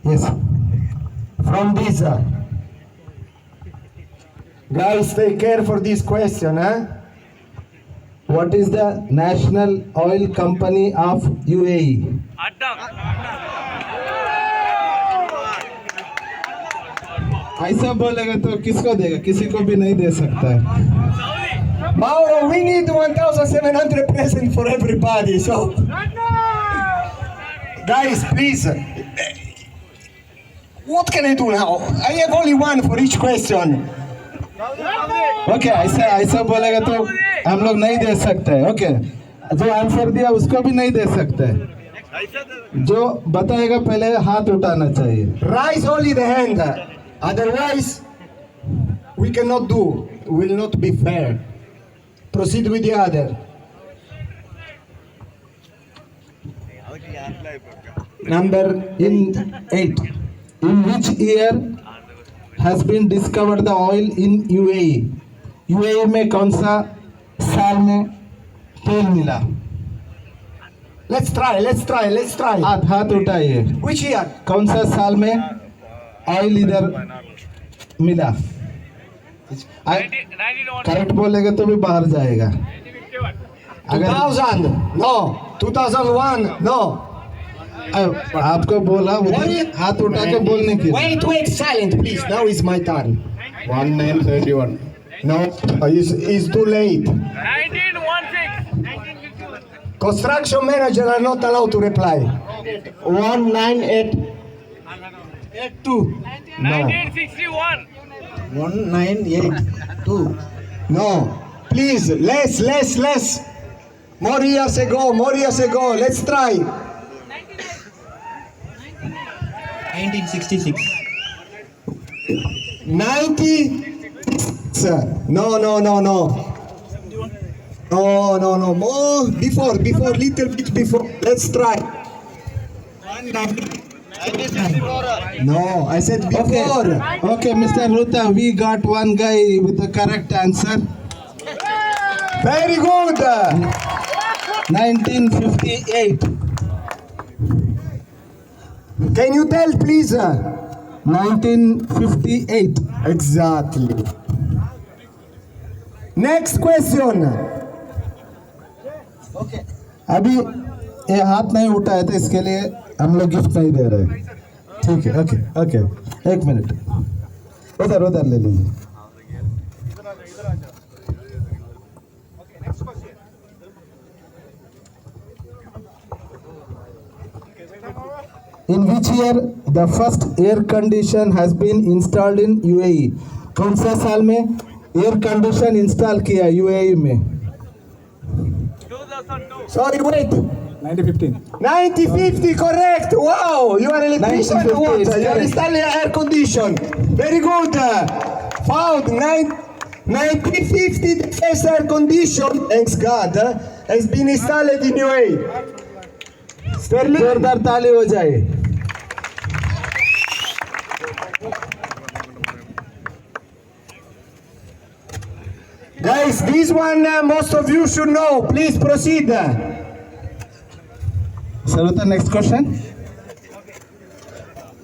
Yes. From this. Guys, take care for this question, huh? What is the national oil company of UAE? ऐसा बोलेगा तो किसको देगा? किसी को भी नहीं दे सकता है। Mauro, we need 1,700 presents for everybody. So, guys, please. What can I do now? I have only one for each question. Okay, ऐसा बोलेगा तो हम लोग नहीं दे सकते। ओके, जो आंसर दिया उसको भी नहीं दे सकते। जो बताएगा पहले हाथ उठाना चाहिए। Raise only the hand. Otherwise, we cannot do. Will not be fair. Proceed with the other. Number in 8. In which year has been discovered the oil in UAE? UAE में कौन सा साल में तेल मिला? Let's try. हाथ उठाइए। Which year? कौन सा साल में ऑयल इधर मिला? करेक्ट बोलेगा तो भी बाहर जाएगा। 2000? No. 2001? No. आपको बोला हाथ उठा के बोलने के। Wait, silent, please. Now is my turn. 1931। No, it's too late. 1916. Construction manager are not allowed to reply. 1982। 1961. 1982। No, please, less. More years ago. Let's try. 1966. 90. No. No. More before, little bit before. Let's try. No, I said before. Okay, Mr. Ruta, we got one guy with the correct answer. Very good. 1958. Can you tell, please? 1958. Exactly. Next question. अभी ये हाथ नहीं उठाया था, इसके लिए हम लोग गिफ्ट नहीं दे रहे। ठीक है, ओके, एक मिनट, उधर ले लीजिए। In which year the first air condition has been installed in UAE? कौन सा साल में एयर कंडीशन इंस्टॉल किया UAE में? 2002. Sorry, wait. 1915। 1950, correct. Wow, you are an electrician. 1950 What? is You are correct. installing air condition. Very good. Found 1950, the first air condition, thanks God, has been installed in UAE. Sterling. जोरदार ताली हो जाए। Guys, this one most of you should know. Please proceed. Saruta, next question.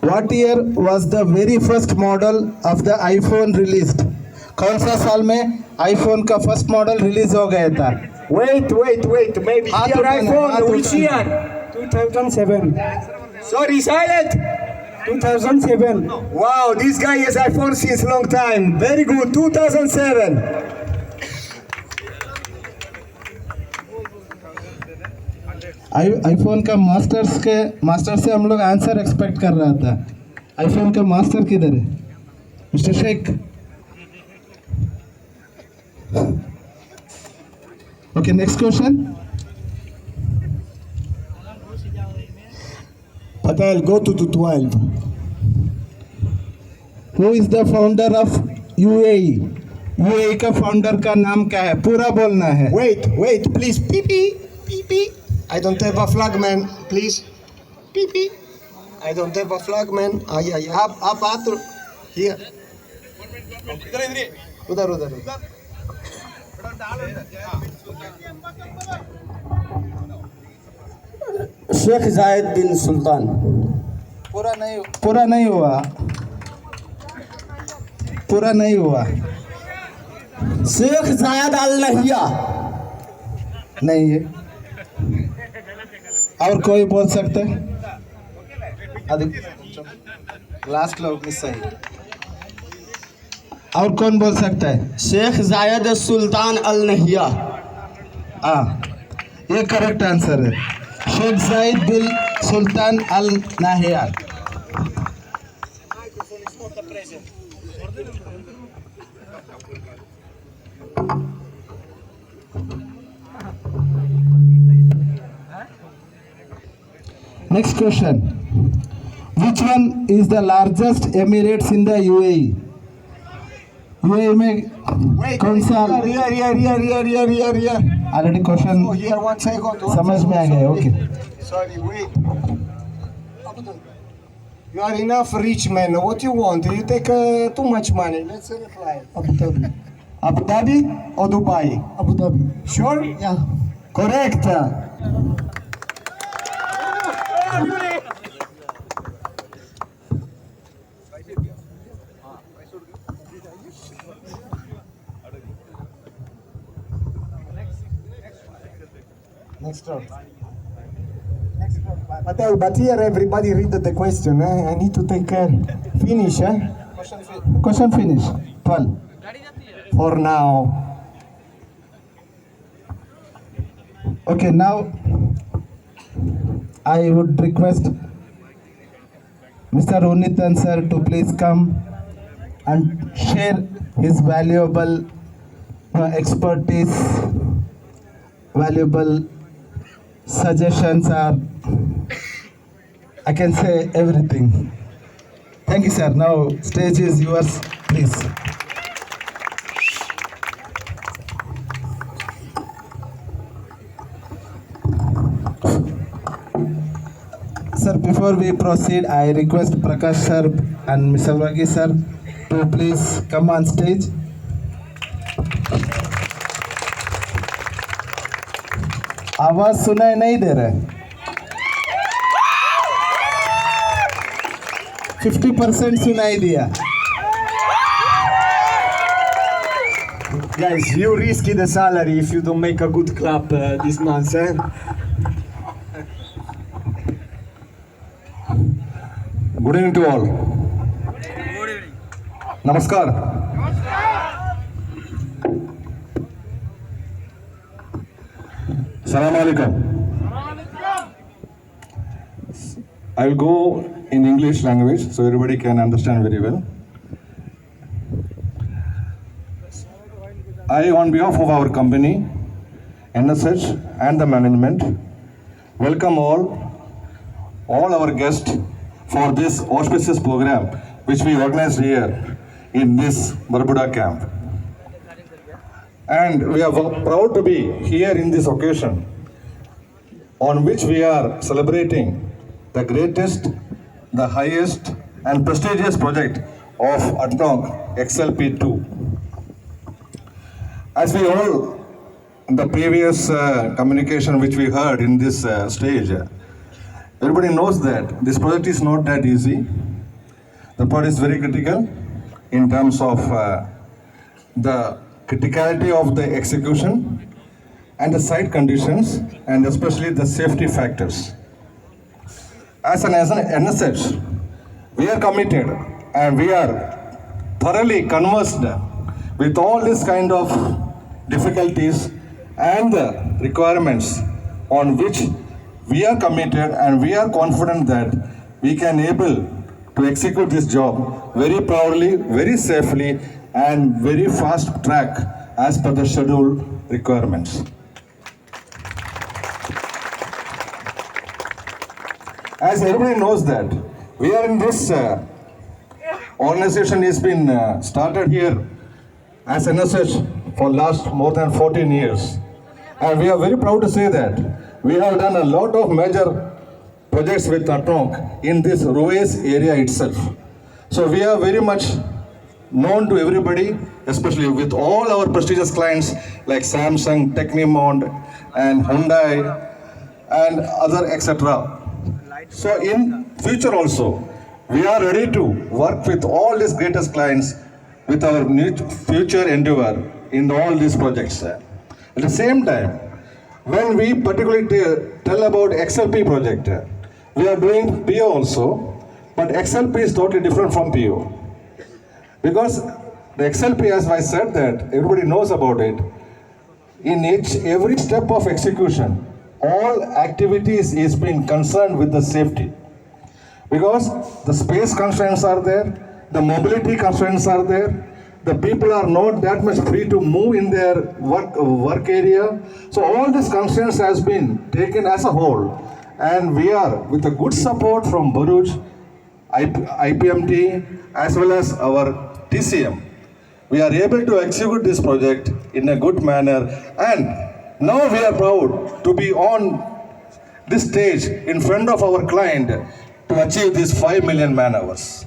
What year was the very first model of the iPhone released? कौन सा साल में iPhone का first model release हो गया था? Wait. Maybe हाथ your उठाना, iPhone. हाथ Which उठाना। year? 2007. Sorry, silent. 2007. Wow, this guy has iPhone since long time. Very good. 2007. IPhone का मास्टर से हम लोग आंसर एक्सपेक्ट कर रहा था। आईफोन का मास्टर किधर है? Mister Sheikh. Okay, next question. Patel, go to 12. Who is the founder of UAE? UAE का फाउंडर का नाम क्या है? पूरा बोलना है। Wait, please. Pee. I don't have a flagman, please. Pee. I don't have a flagman. Up. Here. उधर. Sheikh Zayed bin Sultan. पूरा नहीं हुआ पूरा नहीं हुआ शेख जायद अल नहिया। नहीं है। और कोई बोल सकते लास्ट लोग मिस सही। और कौन बोल सकता है? शेख जायद सुल्तान अल नहिया। हाँ, ये करेक्ट आंसर है। शेख जायद बिन सुल्तान अल Nahiyan. Next question. Which one is the largest Emirates in the UAE? UAE में कौन सा? Already question Here 1 second. समझ में आ गया। Okay. Sorry, wait. You are enough rich man. What you want? You take too much money. Let's reply. Abu Dhabi. Abu Dhabi or Dubai? Abu Dhabi. Sure? Yeah. Correct. Next round. But here everybody read the question. I need to take care. Finish, Question finish. 12. For now. Okay, now I would request Mr. Unitan sir to please come and share his valuable expertise, valuable suggestions, or I can say everything. Thank you, sir. Now stage is yours, please. Sir, before we proceed, I request Prakash sir and Mr. Wagi sir to please come on stage. आवाज सुनाई नहीं दे रहा है। 50% सुनाई दिया। Guys, you risky the salary if you don't make a good clap this month, Good evening to all. Namaskar. Salam alaikum. I will go in English language so everybody can understand very well. I, on behalf of our company, NSH and the management, welcome all our guests for this auspicious program which we organized here in this Barbuda camp. And we are proud to be here in this occasion on which we are celebrating the greatest, the highest and prestigious project of ADNOC XLP2. As we all, in the previous communication which we heard in this stage, everybody knows that this project is not that easy. The project is very critical in terms of the criticality of the execution and the site conditions and especially the safety factors. As an NSH, we are committed and we are thoroughly conversed with all this kind of difficulties and the requirements on which we are committed and we are confident that we can able to execute this job very proudly, very safely and very fast track as per the schedule requirements. As everybody knows that we are in this organization has been started here as NSH for last more than 14 years. And we are very proud to say that we have done a lot of major projects with ADNOC in this Ruwais area itself. So we are very much known to everybody, especially with all our prestigious clients like Samsung, Technimont and Hyundai and other etc. So in future also, we are ready to work with all these greatest clients with our new future endeavor in all these projects. At the same time, when we particularly tell about XLP project, we are doing PO also, but XLP is totally different from PO. Because the XLP, as I said that, everybody knows about it, in every step of execution, all activities is being concerned with the safety. Because the space constraints are there, the mobility constraints are there, the people are not that much free to move in their work area. So all these constraints has been taken as a whole, and we are with the good support from Bharuch, IPMT, as well as our TCM. We are able to execute this project in a good manner, and now we are proud to be on this stage in front of our client to achieve these 5 million man hours.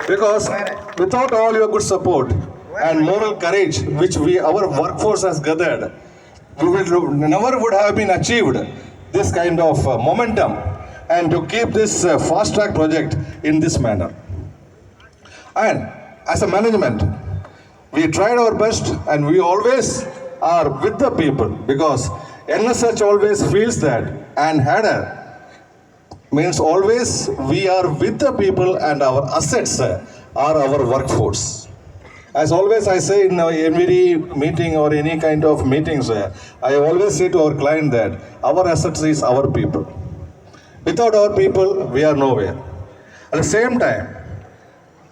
Because without all your good support and moral courage which our workforce has gathered, we never would have been achieved this kind of momentum and to keep this fast track project in this manner. And as a management, we tried our best and we always are with the people, because NSH always feels that, and HADA means always we are with the people and our assets are our workforce. As always I say in every meeting or any kind of meetings, I always say to our client that our assets is our people. Without our people, we are nowhere. At the same time,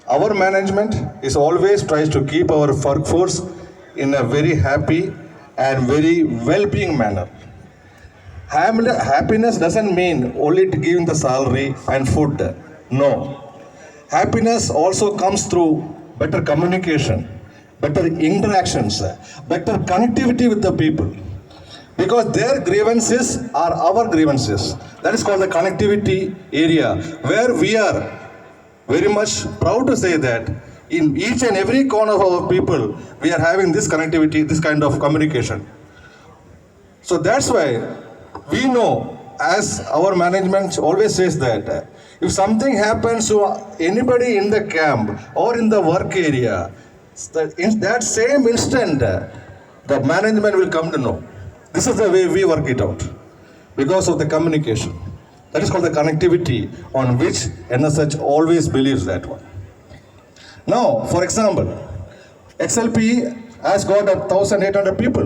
our management is always tries to keep our workforce in a very happy and very well-being manner. Happiness doesn't mean only to giving the salary and food. No. Happiness also comes through better communication, better interactions, better connectivity with the people. Because their grievances are our grievances. That is called the connectivity area, where we are very much proud to say that in each and every corner of our people, we are having this connectivity, this kind of communication. So that's why we know, as our management always says that, if something happens to anybody in the camp or in the work area, in that same instant, the management will come to know. This is the way we work it out, because of the communication. That is called the connectivity, on which NSH always believes that one. Now, for example, XLP has got 1,800 people,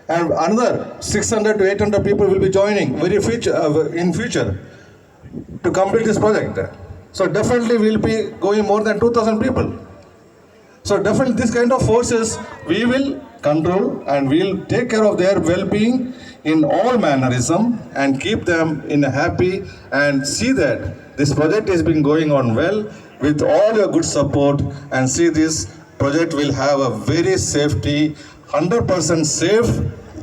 and another 600 to 800 people will be joining in future to complete this project. So definitely we'll be going more than 2,000 people. So definitely this kind of forces we will control, and we'll take care of their well-being in all mannerism and keep them in a happy, and see that this project has been going on well with all your good support, and see this project will have a very safety, 100% safe,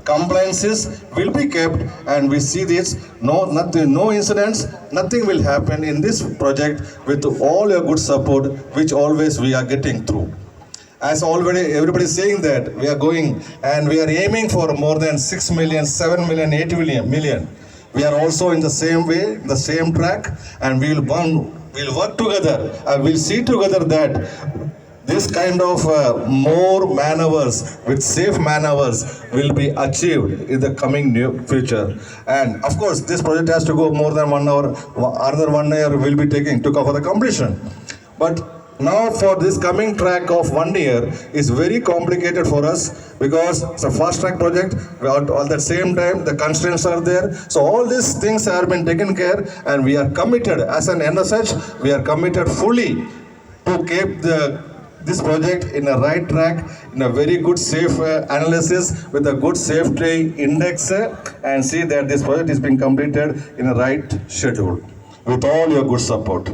compliances will be kept, and we see this, no incidents, nothing will happen in this project with all your good support, which always we are getting through. As already everybody is saying that we are going and we are aiming for more than 6 million, 7 million, 8 million. We are also in the same way, the same track, and we'll work together and we'll see together that this kind of more man hours with safe man hours will be achieved in the coming near future. And of course, this project has to go more than 1 hour. Another 1 year will be taking to cover the completion. But now for this coming track of 1 year is very complicated for us, because it's a fast track project. At the same time, the constraints are there. So all these things have been taken care, and we are committed as an NSH. We are committed fully to keep this project in a right track, in a very good safe analysis with a good safety index, and see that this project is being completed in a right schedule with all your good support.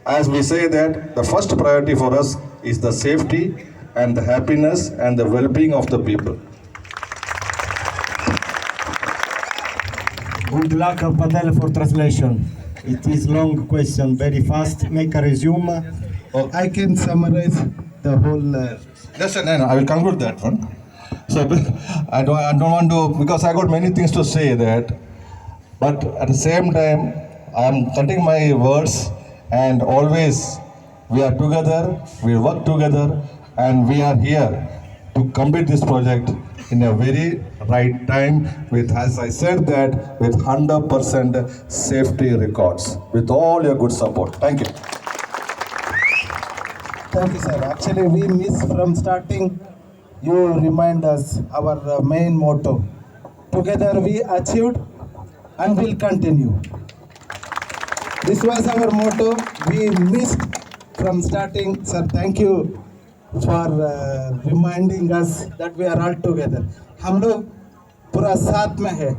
As we say that the first priority for us is the safety and the happiness and the well-being of the people. Good luck, Patel, for translation. It is long question, very fast. Make a resume. I can summarize the whole. Listen, I will conclude that one. So I don't want to, because I got many things to say that, but at the same time, I am cutting my words, and always we are together, we work together, and we are here to complete this project in a very right time with, as I said that, with 100% safety records, with all your good support. Thank you. Thank you, sir. Actually, we missed from starting. You remind us our main motto. Together we achieved and will continue. This was our motto. We missed from starting. Sir, thank you for reminding us that we are all together. हम लोग पूरा साथ में है,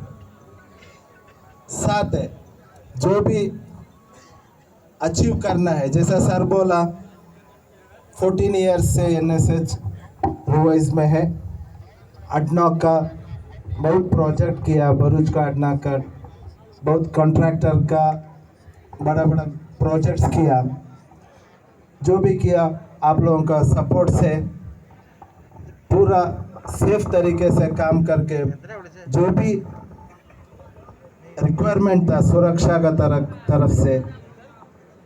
साथ है. जो भी अचीव करना है, जैसा सर बोला, 14 ईयर्स से NSH रुवाइज में है. अडनॉक का बहुत प्रोजेक्ट किया, भरूच का अडनॉक का बहुत कॉन्ट्रैक्टर का बड़ा बड़ा प्रोजेक्ट्स किया. जो भी किया आप लोगों का सपोर्ट से पूरा सेफ तरीके से काम करके, जो भी रिक्वायरमेंट था सुरक्षा का तरफ से,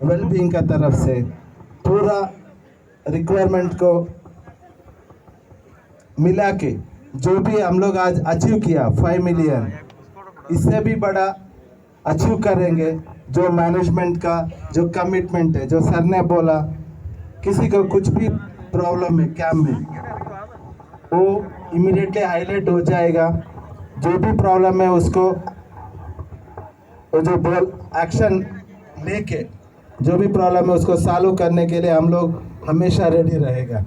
वेलबींग का तरफ से, पूरा रिक्वायरमेंट को मिला के जो भी हम लोग आज अचीव किया 5 मिलियन, इससे भी बड़ा अचीव करेंगे. जो मैनेजमेंट का जो कमिटमेंट है, जो सर ने बोला, किसी को कुछ भी प्रॉब्लम है कैंप में, वो इमीडिएटली हाईलाइट हो जाएगा. जो भी प्रॉब्लम है उसको वो जो बोल एक्शन लेके जो भी प्रॉब्लम है उसको सॉल्व करने के लिए हम लोग हमेशा रेडी रहेगा.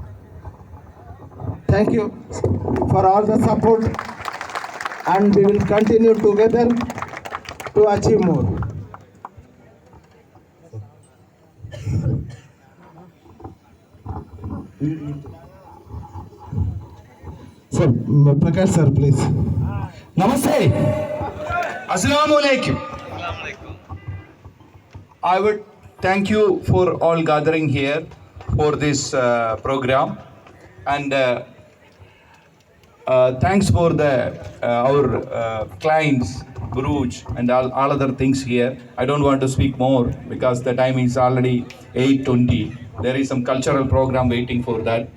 Thank you for all the support, and we will continue together to achieve more. Sir, Prakash sir, please. Namaste. Assalamu alaikum. I would thank you for all gathering here for this program, and thanks for our clients, Buruj, and all other things here. I don't want to speak more because the time is already 8:20. There is some cultural program waiting for that.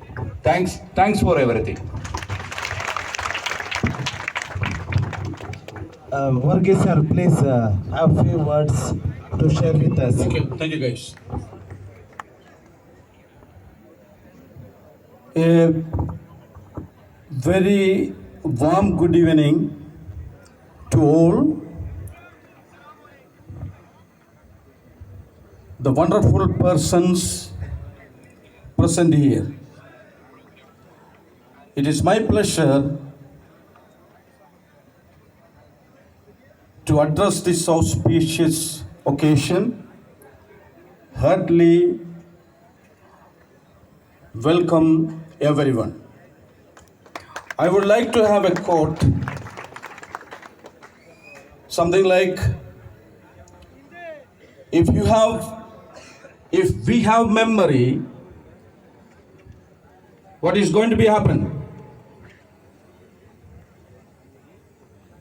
Thanks for everything. Varghese sir, please have few words to share with us. Thank you guys. A very warm good evening to all. The wonderful persons present here. It is my pleasure to address this auspicious occasion. Heartily welcome everyone. I would like to have a quote, something like, if we have memory, what is going to be happen?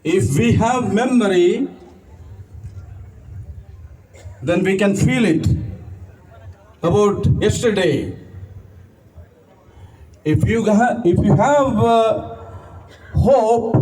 If we have memory, then we can feel it about yesterday. If you have hope,